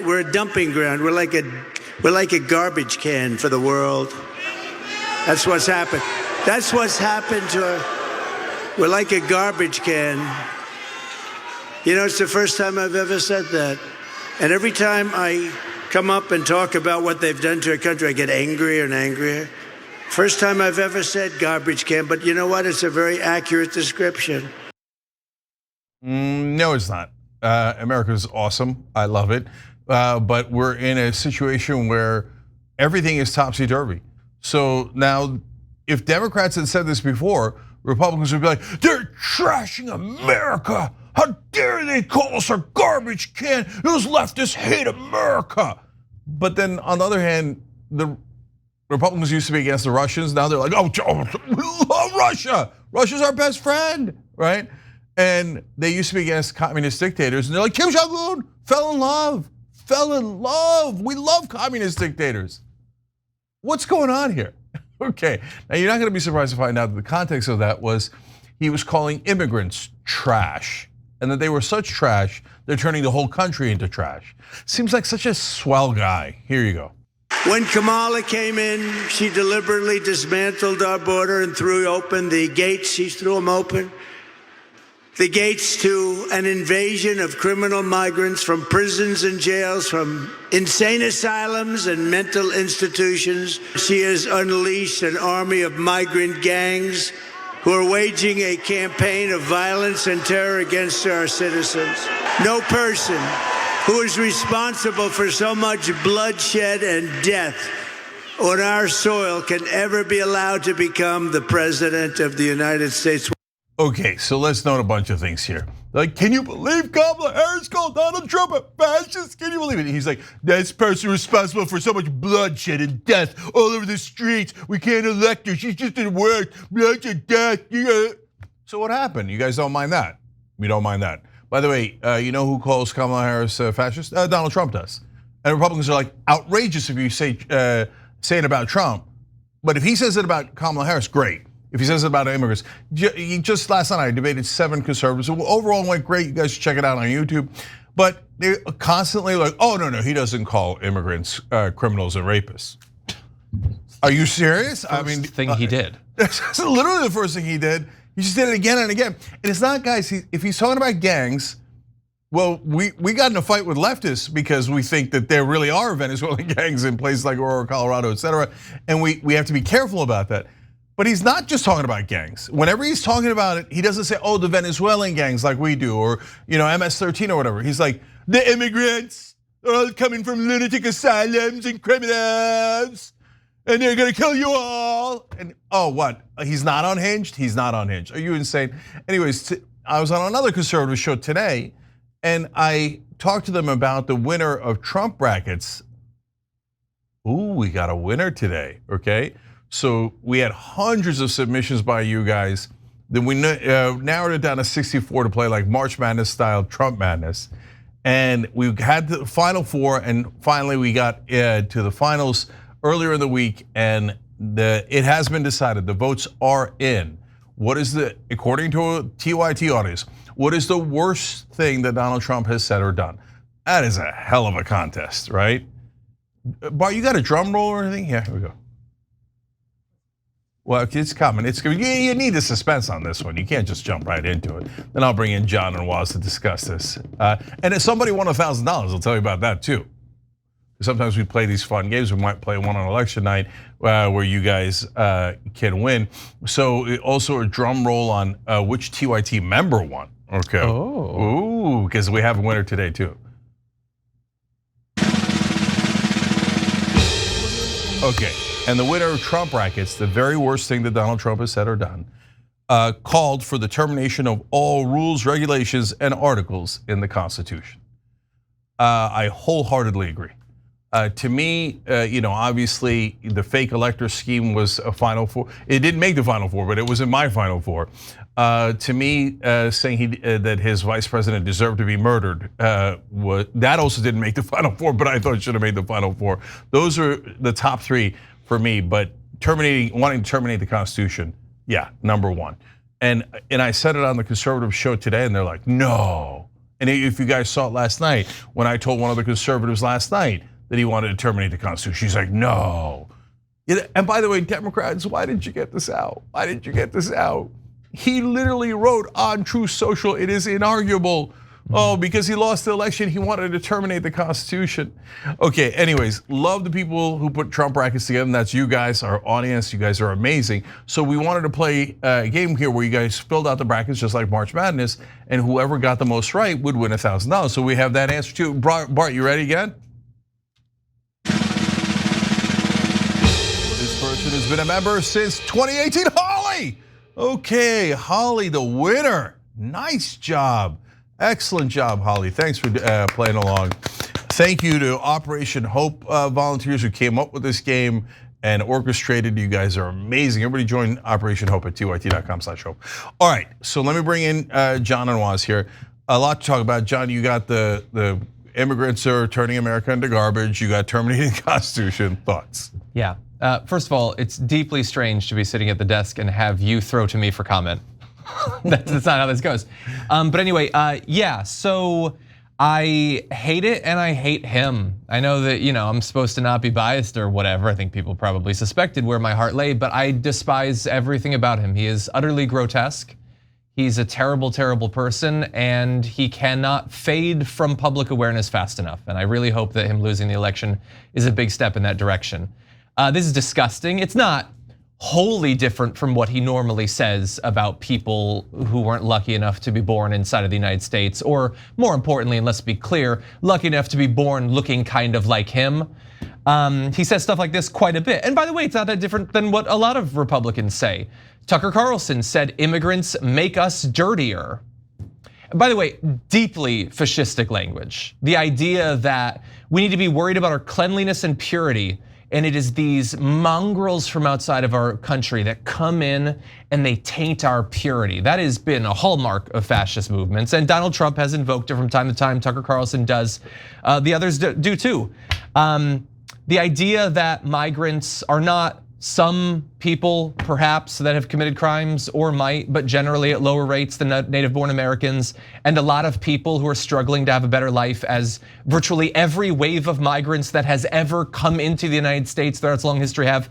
we're a dumping ground. We're like a garbage can for the world. That's what's happened. That's what's happened to her. We're like a garbage can. You know, it's the first time I've ever said that. And every time I come up and talk about what they've done to our country, I get angrier and angrier. First time I've ever said garbage can, but you know what? It's a very accurate description. No, it's not. America is awesome. I love it. But we're in a situation where everything is topsy-turvy. So now, if Democrats had said this before, Republicans would be like, they're trashing America. How dare they call us a garbage can? Those leftists hate America. But then on the other hand, the Republicans used to be against the Russians. Now they're like, oh, we love Russia. Russia's our best friend, right? And they used to be against communist dictators. And they're like, Kim Jong-un fell in love. We love communist dictators. What's going on here? Okay, now you're not gonna be surprised to find out that the context of that was he was calling immigrants trash. And that they were such trash, they're turning the whole country into trash. Seems like such a swell guy. Here you go. When Kamala came in, she deliberately dismantled our border and threw open the gates. She threw them open. The gates to an invasion of criminal migrants from prisons and jails, from insane asylums and mental institutions. She has unleashed an army of migrant gangs who are waging a campaign of violence and terror against our citizens. No person who is responsible for so much bloodshed and death on our soil can ever be allowed to become the president of the United States. Okay, so let's note a bunch of things here. Like, can you believe Kamala Harris called Donald Trump a fascist? Can you believe it? He's like, this person responsible for so much bloodshed and death all over the streets. We can't elect her. She's just at work. Bloodshed, death. Yeah. So what happened? You guys don't mind that? We don't mind that. By the way, you know who calls Kamala Harris a fascist? Donald Trump does. And Republicans are like, outrageous if you say it about Trump. But if he says it about Kamala Harris, great. If he says it about immigrants, just last night I debated 7 conservatives. Overall went great. You guys should check it out on YouTube. But they're constantly like, oh no, he doesn't call immigrants criminals and rapists. Are you serious? I mean, thing he did. That's literally the first thing he did. He just did it again and again. And it's not, guys. If he's talking about gangs, well, we got in a fight with leftists because we think that there really are Venezuelan gangs in places like Aurora, Colorado, et cetera, and we have to be careful about that. But he's not just talking about gangs. Whenever he's talking about it, he doesn't say, oh, the Venezuelan gangs like we do, or MS-13 or whatever. He's like, the immigrants are all coming from lunatic asylums and criminals, and they're gonna kill you all. And oh, what? He's not unhinged? He's not unhinged. Are you insane? Anyways, I was on another conservative show today, and I talked to them about the winner of Trump brackets. Ooh, we got a winner today, okay? So we had hundreds of submissions by you guys. Then we narrowed it down to 64 to play like March Madness style Trump Madness. And we had the final 4, and finally we got to the finals earlier in the week, and it has been decided. The votes are in. What is according to a TYT audience, what is the worst thing that Donald Trump has said or done? That is a hell of a contest, right? Bart, you got a drum roll or anything? Yeah, here we go. Well, it's coming. You need the suspense on this one. You can't just jump right into it. Then I'll bring in John and Waz to discuss this. And if somebody won $1,000, I'll tell you about that too. Sometimes we play these fun games. We might play one on election night where you guys can win. So also a drum roll on which TYT member won. Okay. Oh. Ooh, because we have a winner today too. Okay. And the winner of Trump brackets, the very worst thing that Donald Trump has said or done, called for the termination of all rules, regulations, and articles in the Constitution. I wholeheartedly agree. To me, obviously the fake elector scheme was a Final Four. It didn't make the Final Four, but it was in my Final Four. To me, saying that his vice president deserved to be murdered, that also didn't make the Final Four, but I thought it should have made the Final Four. Those are the top 3 for me, but wanting to terminate the Constitution, yeah, number 1. And I said it on the conservative show today, and they're like, no, And if you guys saw it last night, when I told one of the conservatives last night that he wanted to terminate the Constitution, she's like, no. And by the way, Democrats, why didn't you get this out? Why didn't you get this out? He literally wrote on Truth Social, it is inarguable. Oh, because he lost the election, he wanted to terminate the Constitution. Okay, anyways, love the people who put Trump brackets together, and that's you guys, our audience. You guys are amazing. So we wanted to play a game here where you guys filled out the brackets just like March Madness, and whoever got the most right would win $1,000. So we have that answer too. Bart, you ready again? This person has been a member since 2018, Holly. Okay, Holly, the winner. Nice job. Excellent job, Holly. Thanks for playing along. Thank you to Operation Hope volunteers who came up with this game and orchestrated. You guys are amazing. Everybody join Operation Hope at tyt.com/hope. All right, so let me bring in John and Waz here. A lot to talk about. John, you got the immigrants are turning America into garbage. You got terminating the Constitution. Thoughts? Yeah. First of all, it's deeply strange to be sitting at the desk and have you throw to me for comment. That's not how this goes. But anyway, yeah, so I hate it and I hate him. I know that, I'm supposed to not be biased or whatever. I think people probably suspected where my heart lay, but I despise everything about him. He is utterly grotesque. He's a terrible, terrible person, and he cannot fade from public awareness fast enough. And I really hope that him losing the election is a big step in that direction. This is disgusting. It's not wholly different from what he normally says about people who weren't lucky enough to be born inside of the United States, or more importantly, and let's be clear, lucky enough to be born looking kind of like him. He says stuff like this quite a bit. And by the way, it's not that different than what a lot of Republicans say. Tucker Carlson said, immigrants make us dirtier. By the way, deeply fascistic language. The idea that we need to be worried about our cleanliness and purity, and it is these mongrels from outside of our country that come in and they taint our purity. That has been a hallmark of fascist movements, and Donald Trump has invoked it from time to time. Tucker Carlson does, the others do too. The idea that migrants are not some people perhaps that have committed crimes or might, but generally at lower rates than native-born Americans, and a lot of people who are struggling to have a better life, as virtually every wave of migrants that has ever come into the United States throughout its long history have,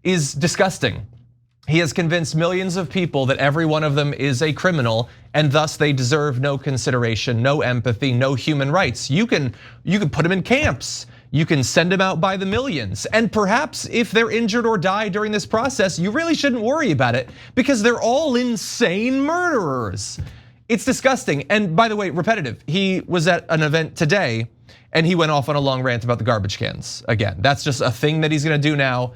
is disgusting. He has convinced millions of people that every one of them is a criminal, and thus they deserve no consideration, no empathy, no human rights. You can put them in camps. You can send them out by the millions. And perhaps if they're injured or die during this process, you really shouldn't worry about it, because they're all insane murderers. It's disgusting. And by the way, repetitive. He was at an event today and he went off on a long rant about the garbage cans. Again, that's just a thing that he's gonna do now.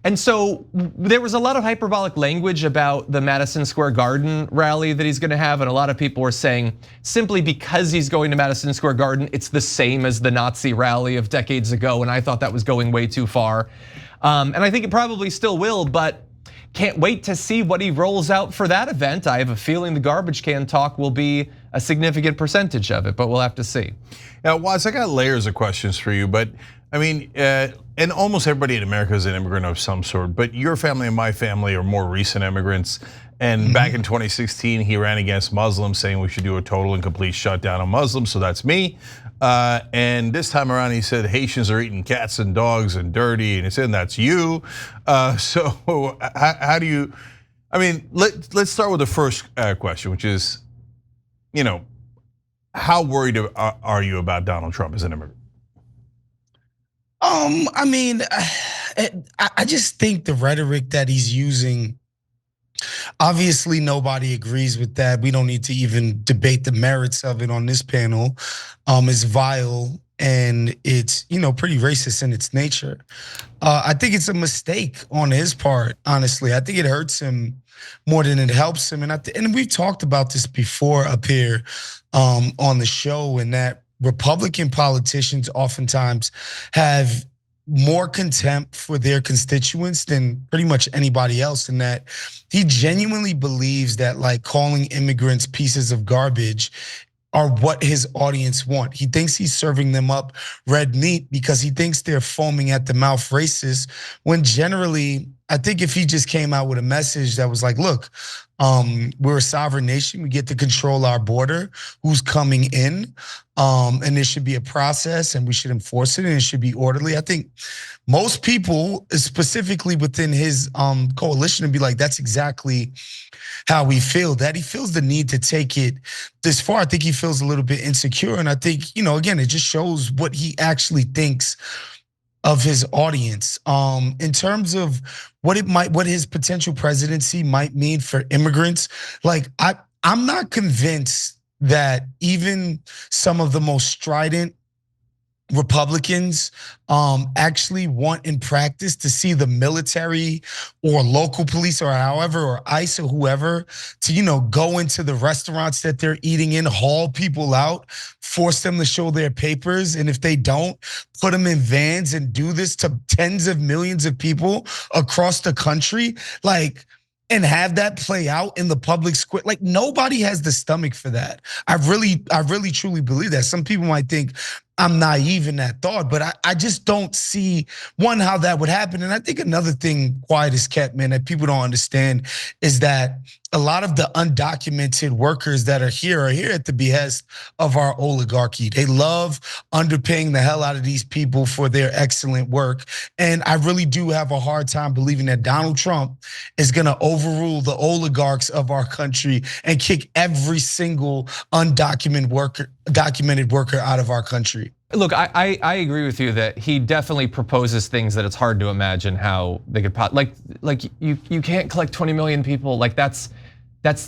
And so there was a lot of hyperbolic language about the Madison Square Garden rally that he's gonna have, and a lot of people were saying simply because he's going to Madison Square Garden, it's the same as the Nazi rally of decades ago, and I thought that was going way too far. And I think it probably still will, but can't wait to see what he rolls out for that event. I have a feeling the garbage can talk will be a significant percentage of it, but we'll have to see. Now, Waz, I got layers of questions for you, but I mean, and almost everybody in America is an immigrant of some sort, but your family and my family are more recent immigrants. And back in 2016, he ran against Muslims, saying we should do a total and complete shutdown on Muslims, so that's me. And this time around, he said Haitians are eating cats and dogs and dirty, and he said that's you. So how do you, I mean, let's start with the first question, which is, how worried are you about Donald Trump as an immigrant? I mean, I just think the rhetoric that he's using, obviously nobody agrees with that. We don't need to even debate the merits of it on this panel. It's vile and it's pretty racist in its nature. I think it's a mistake on his part, honestly. I think it hurts him more than it helps him. And we've talked about this before up here on the show, and that Republican politicians oftentimes have more contempt for their constituents than pretty much anybody else, in that he genuinely believes that like calling immigrants pieces of garbage are what his audience want. He thinks he's serving them up red meat because he thinks they're foaming at the mouth racist, when generally, I think if he just came out with a message that was like, look, We're a sovereign nation. We get to control our border, who's coming in, and there should be a process, and we should enforce it, and it should be orderly. I think most people, specifically within his coalition, would be like, that's exactly how we feel. That he feels the need to take it this far. I think he feels a little bit insecure, and I think, again, it just shows what he actually thinks of his audience. In terms of what his potential presidency might mean for immigrants, like I'm not convinced that even some of the most strident Republicans actually want in practice to see the military or local police or however, or ICE or whoever, to go into the restaurants that they're eating in, haul people out, force them to show their papers, and if they don't, put them in vans and do this to tens of millions of people across the country, and have that play out in the public square. Like, nobody has the stomach for that. I really truly believe that. Some people might think I'm naive in that thought, but I just don't see, one, how that would happen. And I think another thing, quiet as kept, man, that people don't understand is that a lot of the undocumented workers that are here at the behest of our oligarchy. They love underpaying the hell out of these people for their excellent work. And I really do have a hard time believing that Donald Trump is gonna overrule the oligarchs of our country and kick every single undocumented worker out of our country. Look, I agree with you that he definitely proposes things that it's hard to imagine how they could like you can't collect 20 million people. Like that's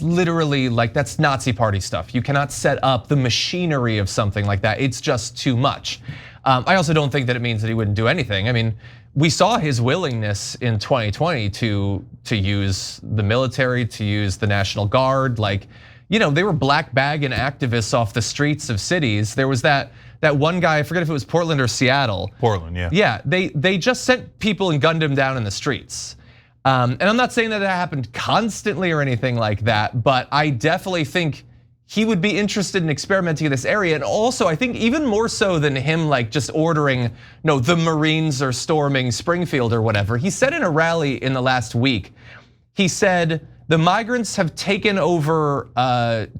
literally, like, that's Nazi party stuff. You cannot set up the machinery of something like that. It's just too much. I also don't think that it means that he wouldn't do anything. I mean, we saw his willingness in 2020 to use the military, to use the National Guard. Like, they were black bagging activists off the streets of cities. There was that one guy, I forget if it was Portland or Seattle. Portland, yeah. Yeah, they just sent people and gunned them down in the streets. And I'm not saying that happened constantly or anything like that, but I definitely think he would be interested in experimenting in this area. And also, I think even more so than him like just ordering, the Marines are storming Springfield or whatever. He said in a rally in the last week, he said, the migrants have taken over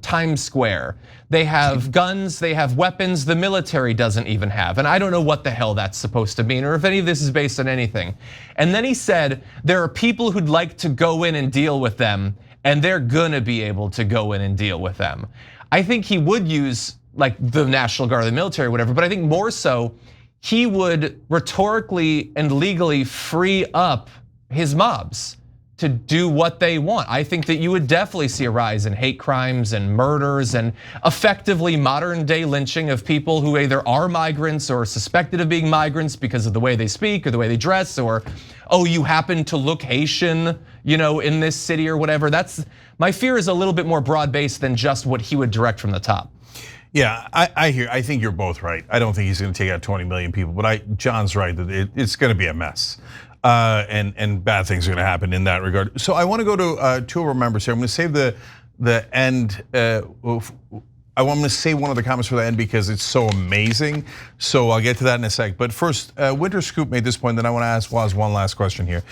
Times Square. They have guns, they have weapons, the military doesn't even have. And I don't know what the hell that's supposed to mean or if any of this is based on anything. And then he said, there are people who'd like to go in and deal with them, and they're gonna be able to go in and deal with them. I think he would use like the National Guard or the military or whatever, but I think more so, he would rhetorically and legally free up his mobs to do what they want. I think that you would definitely see a rise in hate crimes and murders and effectively modern day lynching of people who either are migrants or suspected of being migrants because of the way they speak or the way they dress, or, oh, you happen to look Haitian, in this city or whatever. My fear is a little bit more broad based than just what he would direct from the top. Yeah, I think you're both right. I don't think he's gonna take out 20 million people, but John's right that it's gonna be a mess. And bad things are going to happen in that regard. So I want to go to two of our members here. I'm going to save the end. I'm going to save one of the comments for the end because it's so amazing. So I'll get to that in a sec. But first, Winter Scoop made this point. Then I want to ask Waz one last question here.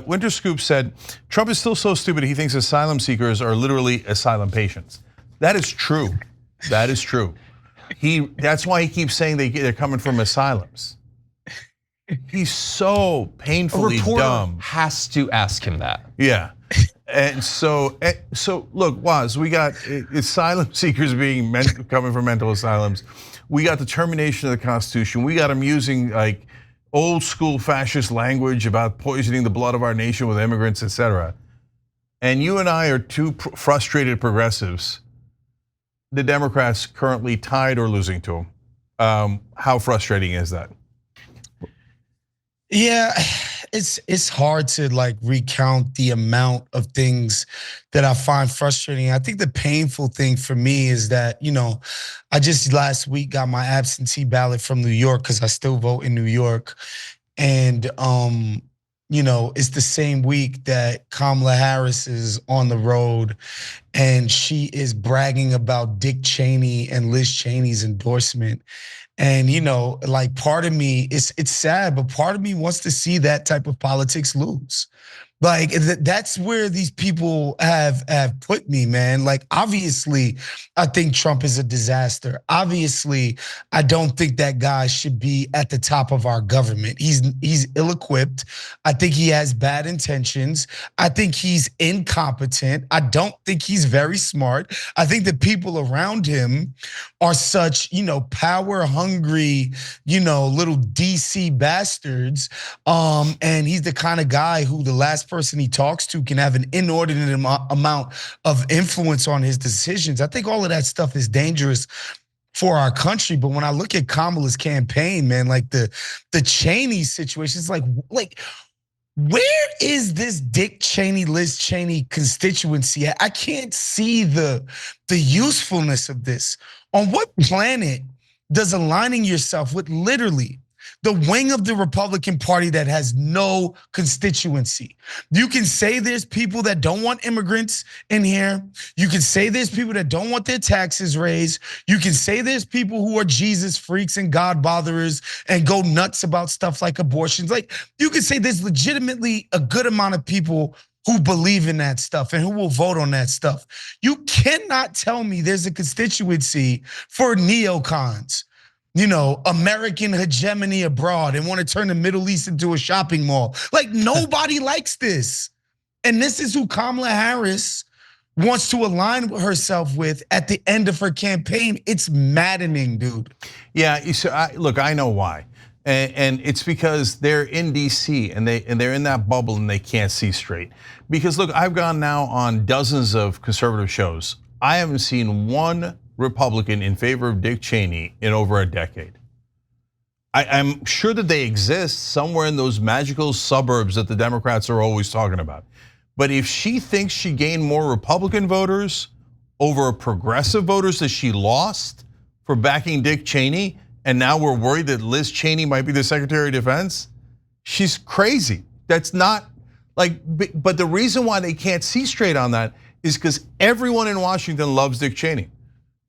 Winter Scoop said, Trump is still so stupid he thinks asylum seekers are literally asylum patients. That is true. That is true. That's why he keeps saying they're coming from asylums. He's so painfully dumb. Has to ask him that. Yeah, and so look, Waz, we got asylum seekers coming from mental asylums. We got the termination of the Constitution. We got him using like old school fascist language about poisoning the blood of our nation with immigrants, etc. And you and I are two frustrated progressives. The Democrats currently tied or losing to him. How frustrating is that? Yeah, it's hard to like recount the amount of things that I find frustrating. I think the painful thing for me is that, I just last week got my absentee ballot from New York because I still vote in New York. And it's the same week that Kamala Harris is on the road and she is bragging about Dick Cheney and Liz Cheney's endorsement. And like part of me, it's sad, but part of me wants to see that type of politics lose. Like that's where these people have put me, man. Like obviously, I think Trump is a disaster. Obviously, I don't think that guy should be at the top of our government. He's ill-equipped. I think he has bad intentions. I think he's incompetent. I don't think he's very smart. I think the people around him are such, power hungry, little DC bastards. And he's the kind of guy who the last person he talks to can have an inordinate amount of influence on his decisions. I think all of that stuff is dangerous for our country. But when I look at Kamala's campaign, man, like the Cheney situation, it's like where is this Dick Cheney, Liz Cheney constituency at? I can't see the usefulness of this. On what planet does aligning yourself with literally the wing of the Republican Party that has no constituency? You can say there's people that don't want immigrants in here. You can say there's people that don't want their taxes raised. You can say there's people who are Jesus freaks and God botherers and go nuts about stuff like abortions. Like you can say there's legitimately a good amount of people who believe in that stuff and who will vote on that stuff. You cannot tell me there's a constituency for neocons, American hegemony abroad and want to turn the Middle East into a shopping mall. Like nobody likes this. And this is who Kamala Harris wants to align herself with at the end of her campaign. It's maddening, dude. Yeah, look, I know why. And it's because they're in DC and they're in that bubble and they can't see straight. Because look, I've gone now on dozens of conservative shows. I haven't seen one Republican in favor of Dick Cheney in over a decade. I'm sure that they exist somewhere in those magical suburbs that the Democrats are always talking about. But if she thinks she gained more Republican voters over progressive voters that she lost for backing Dick Cheney, and now we're worried that Liz Cheney might be the Secretary of Defense, she's crazy. That's not but the reason why they can't see straight on that is because everyone in Washington loves Dick Cheney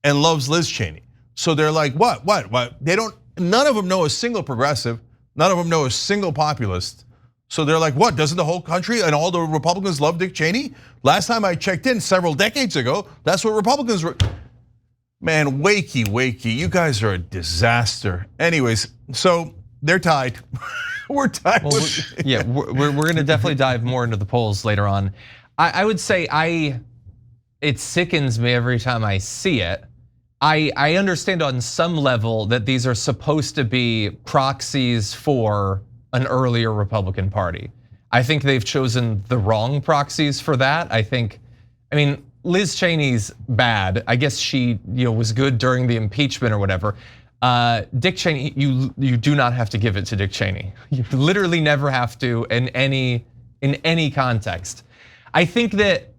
and loves Liz Cheney. So they're like, what? None of them know a single progressive. None of them know a single populist. So they're like, what? Doesn't the whole country and all the Republicans love Dick Cheney? Last time I checked in several decades ago, that's what Republicans were. Man, wakey, you guys are a disaster. Anyways, so they're tied. We're tied. Well, yeah, we're gonna definitely dive more into the polls later on. I would say it sickens me every time I see it. I understand on some level that these are supposed to be proxies for an earlier Republican Party. I think they've chosen the wrong proxies for that. I mean, Liz Cheney's bad. I guess she was good during the impeachment or whatever. Dick Cheney, you do not have to give it to Dick Cheney. You literally never have to in any context. I think that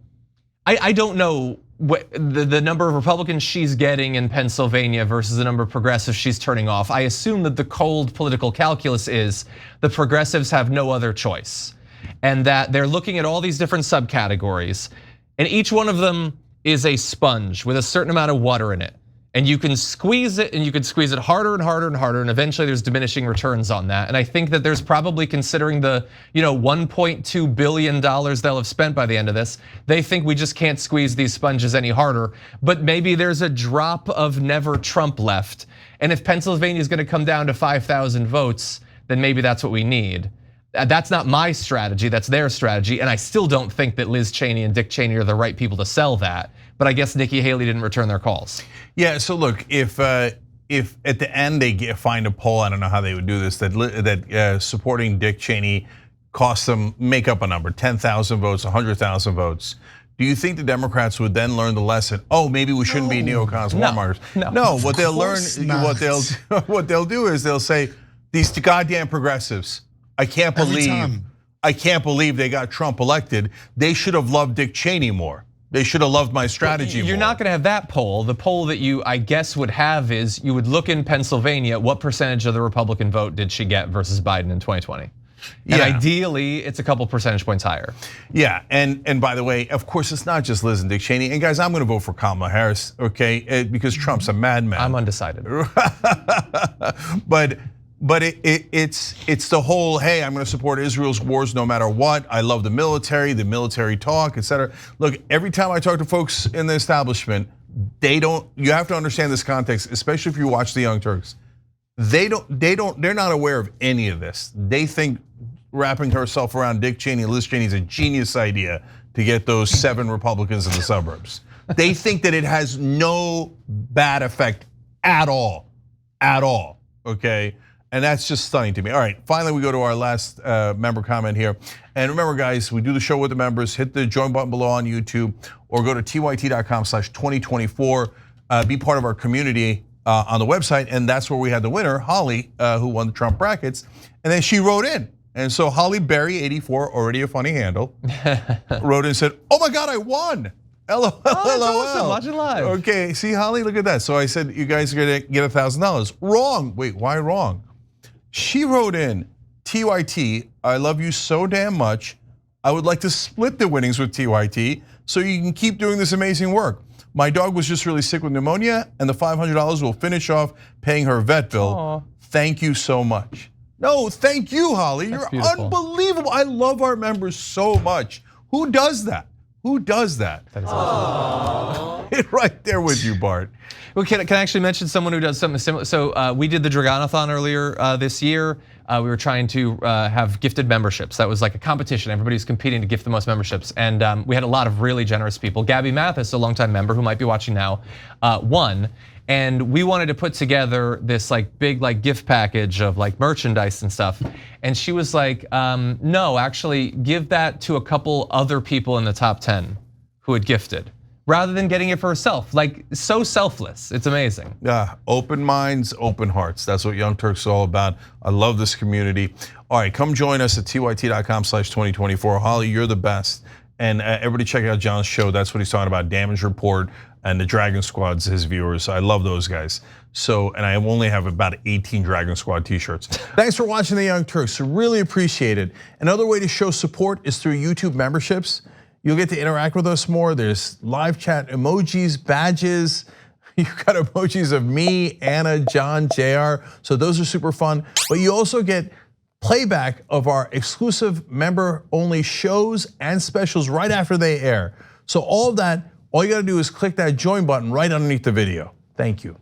I don't know what the number of Republicans she's getting in Pennsylvania versus the number of progressives she's turning off. I assume that the cold political calculus is the progressives have no other choice, and that they're looking at all these different subcategories, and each one of them is a sponge with a certain amount of water in it. And you can squeeze it and you can squeeze it harder and harder and harder, and eventually there's diminishing returns on that. And I think that there's probably, considering the $1.2 billion they'll have spent by the end of this, they think we just can't squeeze these sponges any harder. But maybe there's a drop of never Trump left. And if Pennsylvania is gonna come down to 5,000 votes, then maybe that's what we need. That's not my strategy, that's their strategy. And I still don't think that Liz Cheney and Dick Cheney are the right people to sell that. But I guess Nikki Haley didn't return their calls. Yeah, so look, if at the end they find a poll, I don't know how they would do this, that supporting Dick Cheney cost them, make up a number, 10,000 votes, 100,000 votes. Do you think the Democrats would then learn the lesson? Oh, maybe we shouldn't be neocons, warmongers. No, what they'll learn, what they'll do is they'll say, these goddamn progressives, I can't believe they got Trump elected. They should have loved Dick Cheney more. They should have loved my strategy more. You're not gonna have that poll. The poll that you, I guess, would have is you would look in Pennsylvania, what percentage of the Republican vote did she get versus Biden in 2020? And ideally, it's a couple percentage points higher. Yeah, and by the way, of course, it's not just Liz and Dick Cheney. And guys, I'm gonna vote for Kamala Harris, okay? Because Trump's a madman. I'm undecided. But But it's the whole, hey, I'm going to support Israel's wars no matter what. I love the military talk, etc. Look, every time I talk to folks in the establishment, you have to understand this context, especially if you watch the Young Turks. They're not aware of any of this. They think wrapping herself around Dick Cheney and Liz Cheney is a genius idea to get those 7 Republicans in the suburbs. They think that it has no bad effect at all, okay? And that's just stunning to me. All right, finally we go to our last member comment here. And remember guys, we do the show with the members. Hit the join button below on YouTube or go to tyt.com/2024. Be part of our community on the website. And that's where we had the winner, Holly, who won the Trump brackets. And then she wrote in. And so Holly Berry 84, already a funny handle, wrote in and said, oh my God, I won. LOL. Awesome. Watch it live. Okay, see Holly, look at that. So I said, you guys are gonna get $1,000. Wrong, wait, why wrong? She wrote in, TYT, I love you so damn much. I would like to split the winnings with TYT so you can keep doing this amazing work. My dog was just really sick with pneumonia and the $500 will finish off paying her vet bill. Aww. Thank you so much. No, thank you, Holly. That's You're beautiful. unbelievable. I love our members so much. Who does that? Who does that? That is awesome. Right there with you, Bart. Well, can I actually mention someone who does something similar? So we did the Draganathon earlier this year. We were trying to have gifted memberships. That was like a competition. Everybody was competing to gift the most memberships. And we had a lot of really generous people. Gabby Mathis, a longtime member who might be watching now, won. And we wanted to put together this like big like gift package of like merchandise and stuff. And she was like, no, actually give that to a couple other people in the top 10 who had gifted, rather than getting it for herself. Like so selfless, it's amazing. Yeah, open minds, open hearts. That's what Young Turks is all about. I love this community. All right, come join us at tyt.com/2024. Holly, you're the best. And everybody check out John's show. That's what he's talking about, Damage Report and the Dragon Squad's his viewers. I love those guys. So, and I only have about 18 Dragon Squad t-shirts. Thanks for watching the Young Turks, really appreciate it. Another way to show support is through YouTube memberships. You'll get to interact with us more. There's live chat emojis, badges. You've got emojis of me, Anna, John, JR. So those are super fun. But you also get playback of our exclusive member-only shows and specials right after they air. So all of that, all you gotta do is click that join button right underneath the video. Thank you.